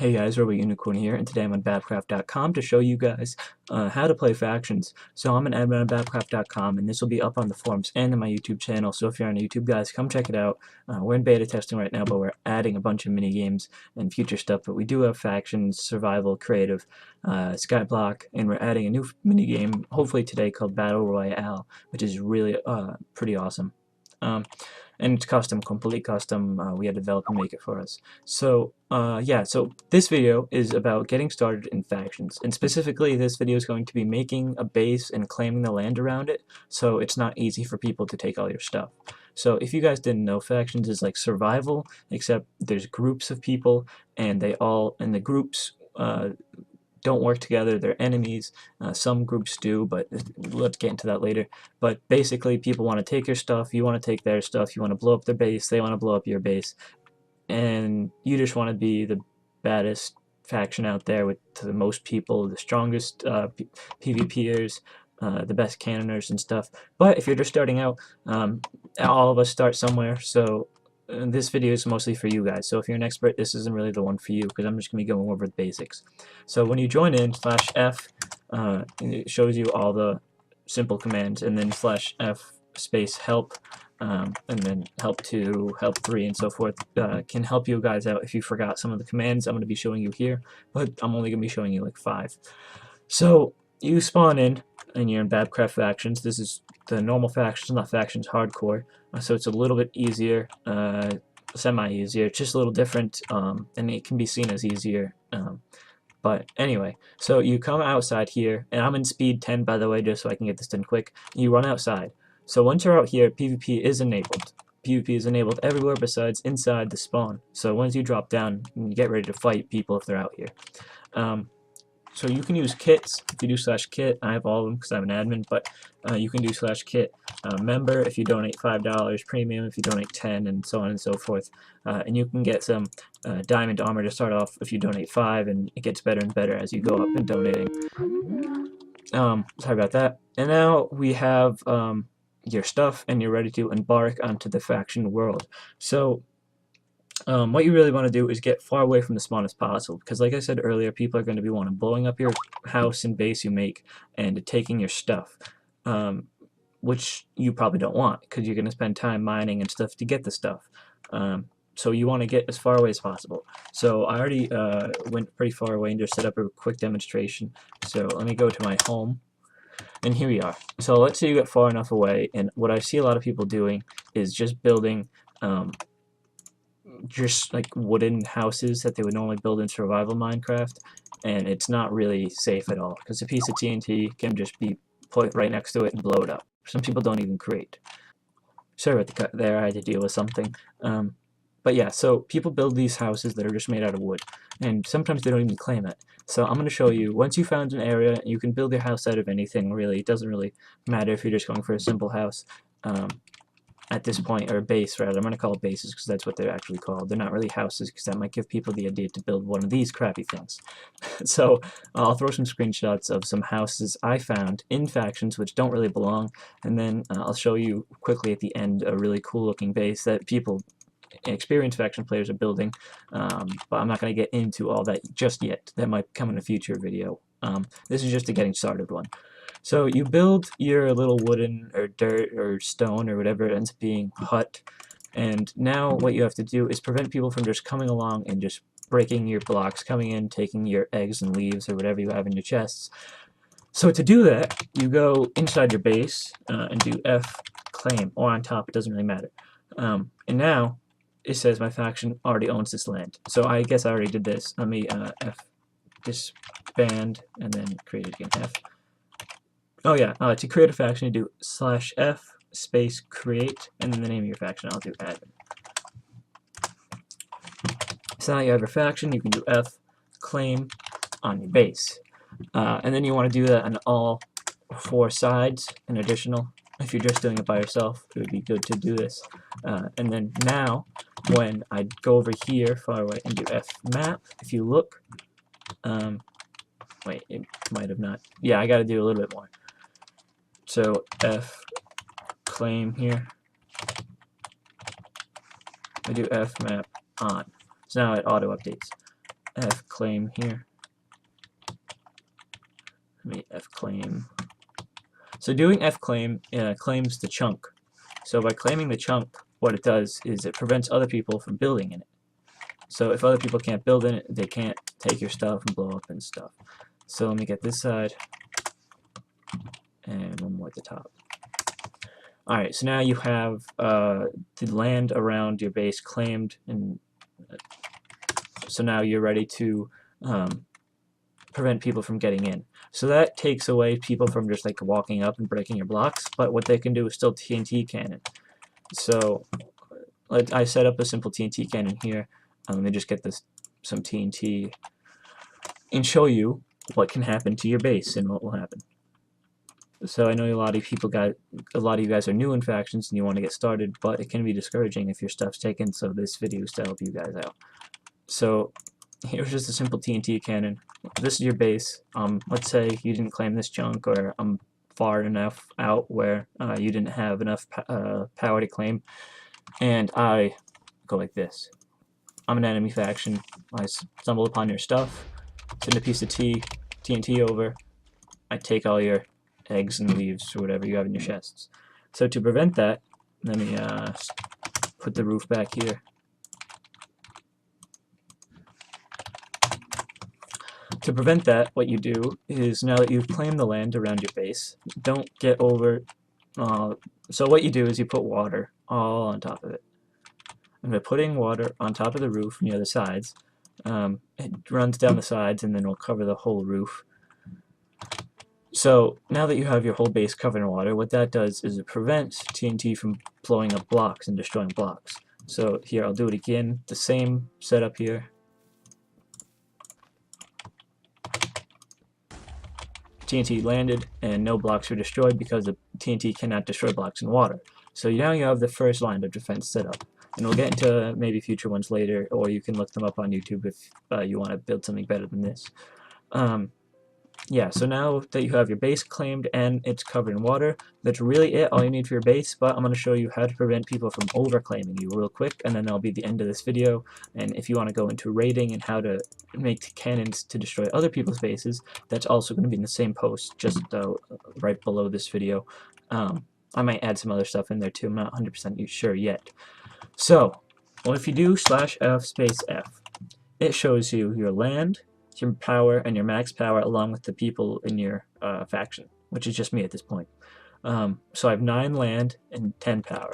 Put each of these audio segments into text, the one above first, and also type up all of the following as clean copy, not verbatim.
Hey guys, Robo Unicorn here, and today I'm on Babcraft.com to show you guys how to play factions. So I'm an admin on Babcraft.com, and this will be up on the forums and on my YouTube channel. So if you're on YouTube, guys, come check it out. We're in beta testing right now, but we're adding a bunch of mini games and future stuff. But we do have factions, survival, creative, Skyblock, and we're adding a new mini game hopefully today called Battle Royale, which is really pretty awesome. And it's custom, completely custom. We had a developer make it for us. So yeah, so this video is about getting started in factions, and specifically this video is going to be making a base and claiming the land around it, so it's not easy for people to take all your stuff. So if you guys didn't know, factions is like survival, except there's groups of people, and the groups don't work together, they're enemies. Some groups do, but let's get into that later. But basically, people want to take your stuff, you want to take their stuff, you want to blow up their base, they want to blow up your base, and you just want to be the baddest faction out there with the most people, the strongest PvPers, the best cannoners and stuff. But if you're just starting out, all of us start somewhere, so this video is mostly for you guys. So if you're an expert, this isn't really the one for you, because I'm just going to be going over the basics. So when you join in, /F, it shows you all the simple commands, and then /F space help, and then help 2, help 3, and so forth can help you guys out if you forgot some of the commands I'm going to be showing you here, but I'm only going to be showing you like 5. So you spawn in, and you're in Babcraft Factions. This is the normal factions, not factions hardcore, so it's a little bit easier, semi-easier, just a little different, and it can be seen as easier. But anyway, so you come outside here, and I'm in speed 10 by the way, just so I can get this done quick. You run outside. So once you're out here, PvP is enabled. PvP is enabled everywhere besides inside the spawn. So once you drop down, you get ready to fight people if they're out here. So you can use kits. If you do /kit, I have all of them because I'm an admin, but you can do /kit member if you donate $5, premium if you donate 10, and so on and so forth. And you can get some diamond armor to start off if you donate 5, and it gets better and better as you go up in donating. Sorry about that. And now we have your stuff, and you're ready to embark onto the faction world. So what you really want to do is get far away from the spawn as possible, because like I said earlier, people are going to be blowing up your house and base you make and taking your stuff, which you probably don't want, because you're going to spend time mining and stuff to get the stuff. So you want to get as far away as possible. So I already went pretty far away and just set up a quick demonstration. So let me go to my home, and here we are. So let's say you get far enough away, and what I see a lot of people doing is just building just like wooden houses that they would normally build in survival Minecraft, and it's not really safe at all, because a piece of TNT can just be put right next to it and blow it up. Some people don't even create. Sorry about the cut there, I had to deal with something. But yeah, so people build these houses that are just made out of wood, and sometimes they don't even claim it. So I'm going to show you, once you found an area, you can build your house out of anything, really. It doesn't really matter if you're just going for a simple house. At this point, or base rather, I'm going to call it bases because that's what they're actually called. They're not really houses, because that might give people the idea to build one of these crappy things. So I'll throw some screenshots of some houses I found in factions which don't really belong, and then I'll show you quickly at the end a really cool looking base that people, experienced faction players, are building, but I'm not going to get into all that just yet. That might come in a future video. This is just a getting started one. So you build your little wooden or dirt or stone or whatever it ends up being hut, and now what you have to do is prevent people from just coming along and just breaking your blocks, coming in, taking your eggs and leaves or whatever you have in your chests. So to do that, you go inside your base and do F claim, or on top, it doesn't really matter. And now it says my faction already owns this land. So I guess I already did this. Let me F disband and then create it again. F. Oh yeah, to create a faction, you do /F space create, and then the name of your faction. I'll do admin. So now you have your faction. You can do F claim on your base, and then you want to do that on all 4 sides. An additional, if you're just doing it by yourself, it would be good to do this. And then now, when I go over here far away and do F map, if you look, wait, it might have not. Yeah, I got to do a little bit more. So F claim here. I do F map on. So now it auto updates. fclaim here. Let me fclaim. So doing fclaim claims the chunk. So by claiming the chunk, what it does is it prevents other people from building in it. So if other people can't build in it, they can't take your stuff and blow up and stuff. So let me get this side, and one more at the top. Alright, so now you have the land around your base claimed, and so now you're ready to prevent people from getting in. So that takes away people from just like walking up and breaking your blocks, but what they can do is still TNT cannon. So I set up a simple TNT cannon here. Let me just get some TNT and show you what can happen to your base and what will happen. So I know a lot of you guys are new in factions and you want to get started, but it can be discouraging if your stuff's taken, so this video is to help you guys out. So here's just a simple TNT cannon. This is your base. Let's say you didn't claim this chunk, or I'm far enough out where you didn't have enough power to claim, and I go like this. I'm an enemy faction. I stumble upon your stuff, send a piece of TNT over. I take all your eggs and leaves or whatever you have in your chests. So to prevent that, let me put the roof back here. To prevent that, what you do is, now that you've claimed the land around your base, don't get over... so what you do is you put water all on top of it. And by putting water on top of the roof near the sides, it runs down the sides and then will cover the whole roof. So now that you have your whole base covered in water, what that does is it prevents TNT from blowing up blocks and destroying blocks. So here, I'll do it again, the same setup here. TNT landed and no blocks were destroyed because the TNT cannot destroy blocks in water. So now you have the first line of defense set up. And we'll get into maybe future ones later, or you can look them up on YouTube if you want to build something better than this. Yeah, so now that you have your base claimed and it's covered in water, that's really it, all you need for your base, but I'm going to show you how to prevent people from overclaiming you real quick, and then that'll be the end of this video. And if you want to go into raiding and how to make cannons to destroy other people's bases, that's also going to be in the same post, just right below this video. I might add some other stuff in there too, I'm not 100% sure yet. So, well, if you do /F space F, it shows you your land, your power, and your max power, along with the people in your faction, which is just me at this point. So I have 9 land and 10 power.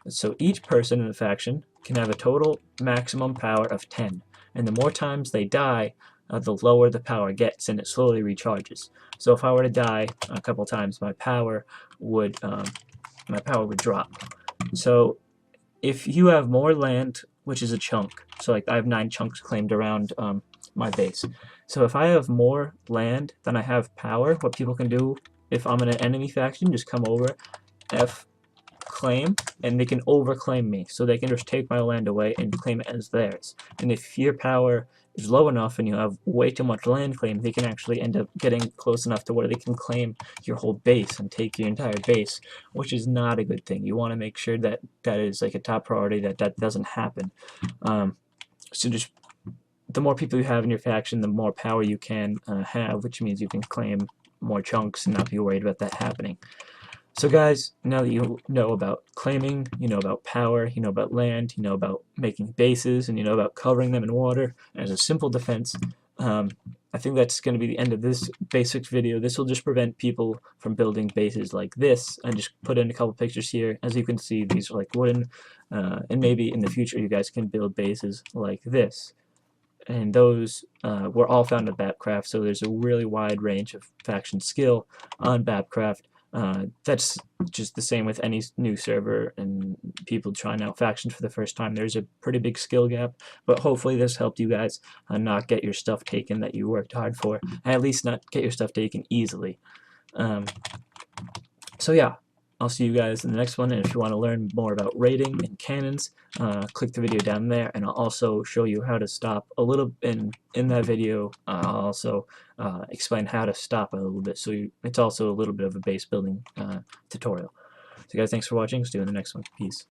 So each person in the faction can have a total maximum power of 10, and the more times they die, the lower the power gets, and it slowly recharges. So if I were to die a couple times, my power would drop. So if you have more land, which is a chunk, so like I have 9 chunks claimed around my base. So if I have more land than I have power, what people can do, if I'm in an enemy faction, just come over, claim, and they can overclaim me. So they can just take my land away and claim it as theirs. And if your power is low enough and you have way too much land claimed, they can actually end up getting close enough to where they can claim your whole base and take your entire base, which is not a good thing. You want to make sure that that is like a top priority, that doesn't happen. So just the more people you have in your faction, the more power you can have, which means you can claim more chunks and not be worried about that happening. So guys, now that you know about claiming, you know about power, you know about land, you know about making bases, and you know about covering them in water as a simple defense, I think that's going to be the end of this basics video. This will just prevent people from building bases like this. I just put in a couple pictures here. As you can see, these are like wooden, and maybe in the future you guys can build bases like this. And those were all found in Bapcraft, so there's a really wide range of faction skill on Bapcraft. That's just the same with any new server and people trying out factions for the first time. There's a pretty big skill gap, but hopefully this helped you guys not get your stuff taken that you worked hard for, and at least not get your stuff taken easily. So yeah, I'll see you guys in the next one, and if you want to learn more about raiding and cannons, click the video down there, and I'll also show you how to stop a little. In that video, I'll also explain how to stop a little bit, so it's also a little bit of a base building tutorial. So guys, thanks for watching. See you in the next one. Peace.